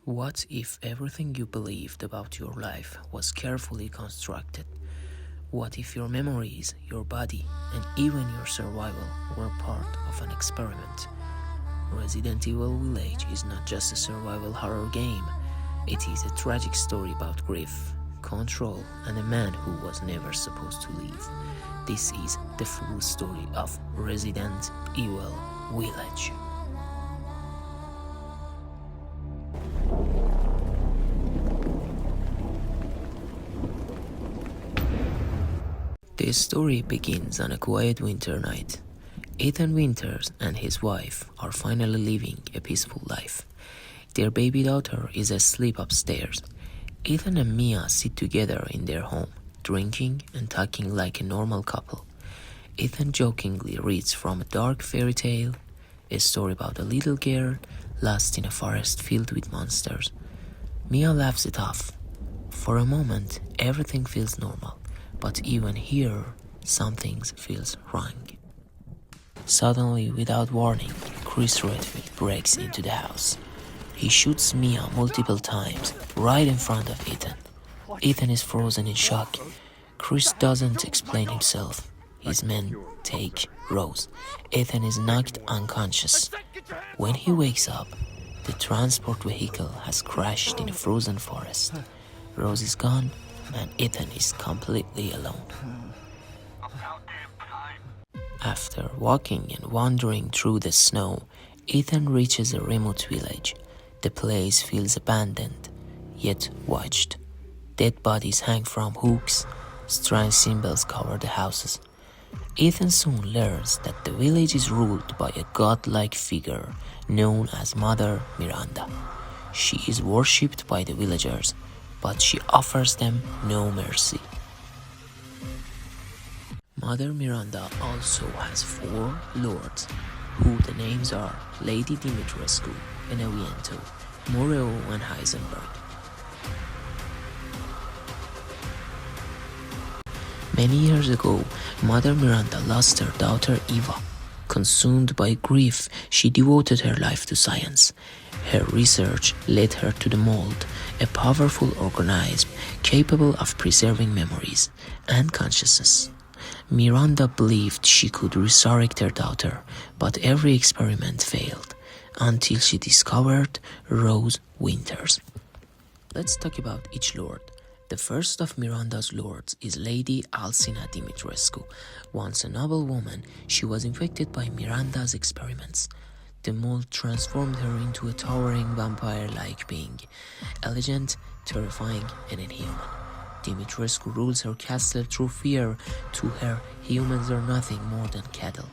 What if everything you believed about your life was carefully constructed? What if your memories, your body, and even your survival were part of an experiment? Resident Evil Village is not just a survival horror game, it is a tragic story about grief, control, and a man who was never supposed to leave. This is the full story of Resident Evil Village. The story begins on a quiet winter night. Ethan Winters and his wife are finally living a peaceful life. Their baby daughter is asleep upstairs. Ethan and Mia sit together in their home, drinking and talking like a normal couple. Ethan jokingly reads from a dark fairy tale, a story about a little girl lost in a forest filled with monsters. Mia laughs it off. For a moment, everything feels normal, but even here, something feels wrong. Suddenly, without warning, Chris Redfield breaks into the house. He shoots Mia multiple times, right in front of Ethan. Ethan is frozen in shock. Chris doesn't explain himself. His men take Rose. Ethan is knocked unconscious. When he wakes up, the transport vehicle has crashed in a frozen forest. Rose is gone, and Ethan is completely alone. After walking and wandering through the snow, Ethan reaches a remote village. The place feels abandoned, yet watched. Dead bodies hang from hooks, strange symbols cover the houses. Ethan soon learns that the village is ruled by a godlike figure known as Mother Miranda. She is worshipped by the villagers, but she offers them no mercy. Mother Miranda also has 4 lords, who the names are Lady Dimitrescu, Beneviento, Moreo, and Heisenberg. Many years ago, Mother Miranda lost her daughter Eva. Consumed by grief, she devoted her life to science. Her research led her to the mold, a powerful organism capable of preserving memories and consciousness. Miranda believed she could resurrect her daughter, but every experiment failed, until she discovered Rose Winters. Let's talk about each lord. The first of Miranda's lords is Lady Alcina Dimitrescu. Once a noble woman, she was infected by Miranda's experiments. The mold transformed her into a towering vampire-like being, elegant, terrifying, and inhuman. Dimitrescu rules her castle through fear. To her, humans are nothing more than cattle.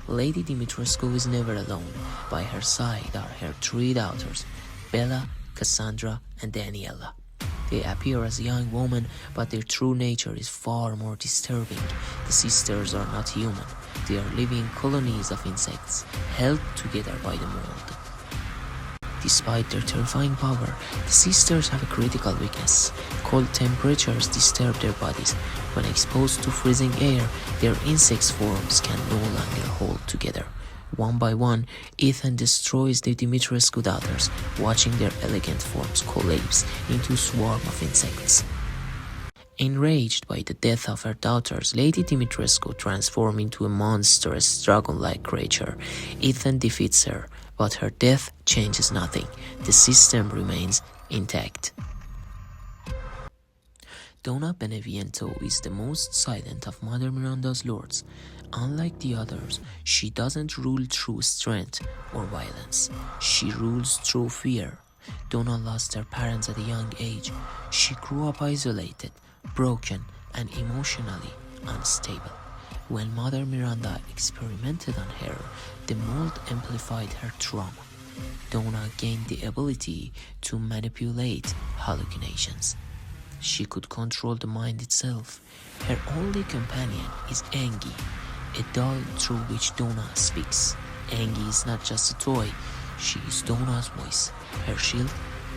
Lady Dimitrescu is never alone. By her side are her 3 daughters, Bella, Cassandra, and Daniela. They appear as young women, but their true nature is far more disturbing. The sisters are not human. They are living colonies of insects, held together by the mold. Despite their terrifying power, the sisters have a critical weakness. Cold temperatures disturb their bodies. When exposed to freezing air, their insect forms can no longer hold together. One by one, Ethan destroys the Dimitrescu daughters, watching their elegant forms collapse into a swarm of insects. Enraged by the death of her daughters, Lady Dimitrescu transforms into a monstrous dragon-like creature. Ethan defeats her, but her death changes nothing. The system remains intact. Donna Beneviento is the most silent of Mother Miranda's lords. Unlike the others, she doesn't rule through strength or violence. She rules through fear. Donna lost her parents at a young age. She grew up isolated, broken, and emotionally unstable. When Mother Miranda experimented on her, the mold amplified her trauma. Donna gained the ability to manipulate hallucinations. She could control the mind itself. Her only companion is Angie, a doll through which Donna speaks. Angie is not just a toy, she is Donna's voice, her shield,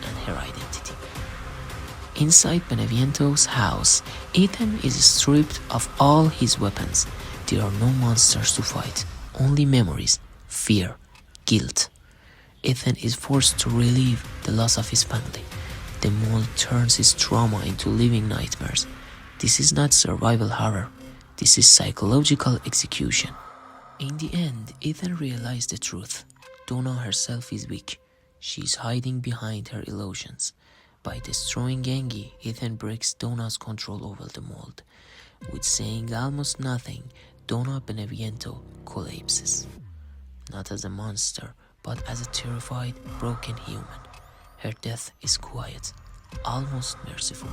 and her identity. Inside Beneviento's house, Ethan is stripped of all his weapons. There are no monsters to fight, only memories, fear, guilt. Ethan is forced to relieve the loss of his family. The mold turns his trauma into living nightmares. This is not survival horror. This is psychological execution. In the end, Ethan realized the truth. Donna herself is weak. She is hiding behind her illusions. By destroying Gengi, Ethan breaks Donna's control over the mold. With saying almost nothing, Donna Beneviento collapses. Not as a monster, but as a terrified, broken human. Her death is quiet, almost merciful.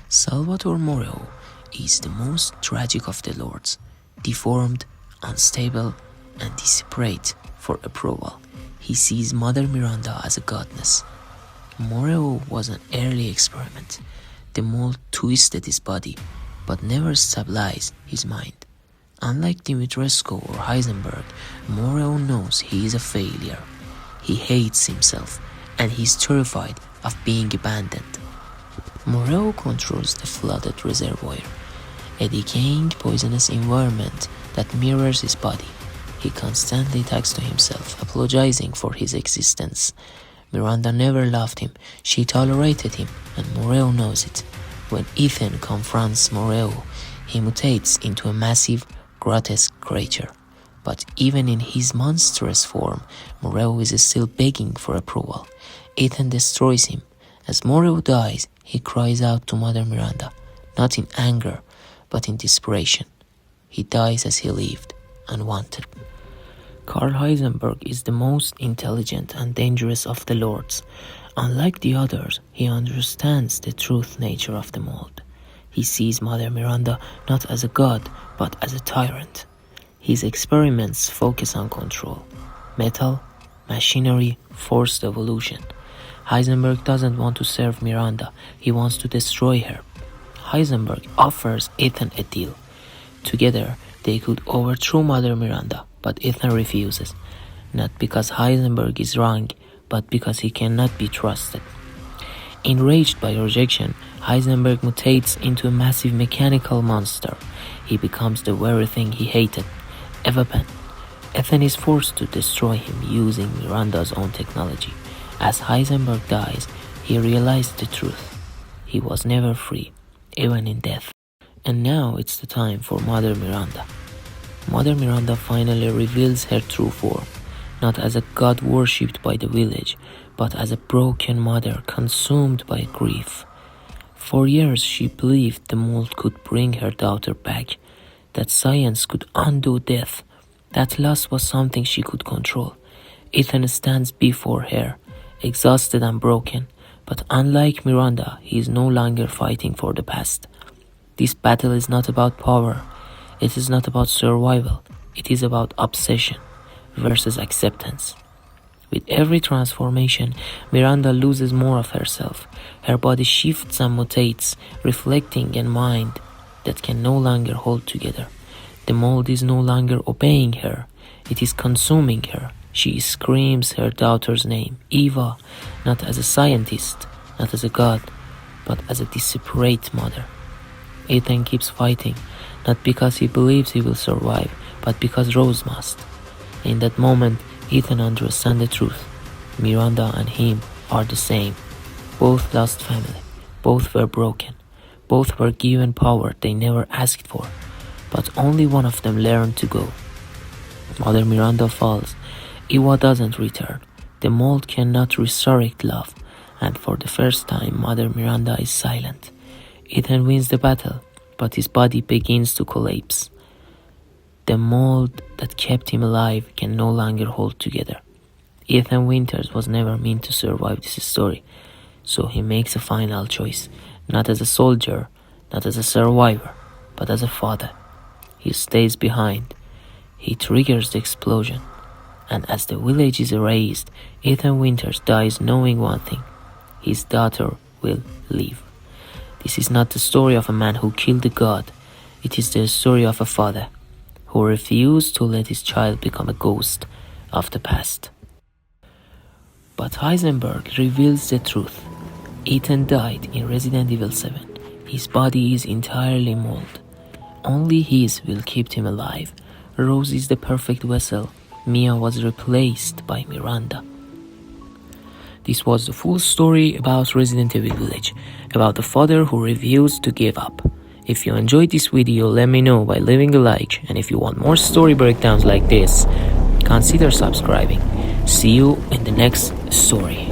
Salvatore Moreo is the most tragic of the lords, deformed, unstable, and desperate for approval. He sees Mother Miranda as a goddess. Moreo was an early experiment. The mold twisted his body, but never stabilized his mind. Unlike Dimitrescu or Heisenberg, Moreo knows he is a failure. He hates himself, and he is terrified of being abandoned. Moreo controls the flooded reservoir, a decaying poisonous environment that mirrors his body. He constantly talks to himself, apologizing for his existence. Miranda never loved him, she tolerated him, and Moreo knows it. When Ethan confronts Moreo, he mutates into a massive, grotesque creature. But even in his monstrous form, Moreo is still begging for approval. Ethan destroys him. As Moreo dies, he cries out to Mother Miranda, not in anger, but in desperation. He dies as he lived, unwanted. Karl Heisenberg is the most intelligent and dangerous of the lords. Unlike the others, he understands the truth nature of the mold. He sees Mother Miranda not as a god, but as a tyrant. His experiments focus on control. Metal, machinery, forced evolution. Heisenberg doesn't want to serve Miranda, he wants to destroy her. Heisenberg offers Ethan a deal. Together, they could overthrow Mother Miranda, but Ethan refuses. Not because Heisenberg is wrong, but because he cannot be trusted. Enraged by rejection, Heisenberg mutates into a massive mechanical monster. He becomes the very thing he hated, a weapon. Ethan is forced to destroy him using Miranda's own technology. As Heisenberg dies, he realized the truth. He was never free, even in death. And now it's the time for Mother Miranda. Mother Miranda finally reveals her true form, not as a god worshipped by the village, but as a broken mother consumed by grief. For years she believed the mold could bring her daughter back, that science could undo death, that loss was something she could control. Ethan stands before her, exhausted and broken, but unlike Miranda, he is no longer fighting for the past. This battle is not about power, it is not about survival, it is about obsession versus acceptance. With every transformation, Miranda loses more of herself. Her body shifts and mutates, reflecting a mind that can no longer hold together. The mold is no longer obeying her, it is consuming her. She screams her daughter's name, Eva, not as a scientist, not as a god, but as a desperate mother. Ethan keeps fighting, not because he believes he will survive, but because Rose must. In that moment, Ethan understands the truth. Miranda and him are the same. Both lost family. Both were broken. Both were given power they never asked for. But only one of them learned to go. Mother Miranda falls. Eva doesn't return. The mold cannot resurrect love. And for the first time, Mother Miranda is silent. Ethan wins the battle, but his body begins to collapse. The mold that kept him alive can no longer hold together. Ethan Winters was never meant to survive this story, so he makes a final choice, not as a soldier, not as a survivor, but as a father. He stays behind. He triggers the explosion, and as the village is erased, Ethan Winters dies knowing one thing: his daughter will live. This is not the story of a man who killed a god, it is the story of a father who refused to let his child become a ghost of the past. But Heisenberg reveals the truth. Ethan died in Resident Evil 7. His body is entirely mold. Only his will keep him alive. Rose is the perfect vessel. Mia was replaced by Miranda. This was the full story about Resident Evil Village, about the father who refused to give up. If you enjoyed this video, let me know by leaving a like, and if you want more story breakdowns like this, consider subscribing. See you in the next story.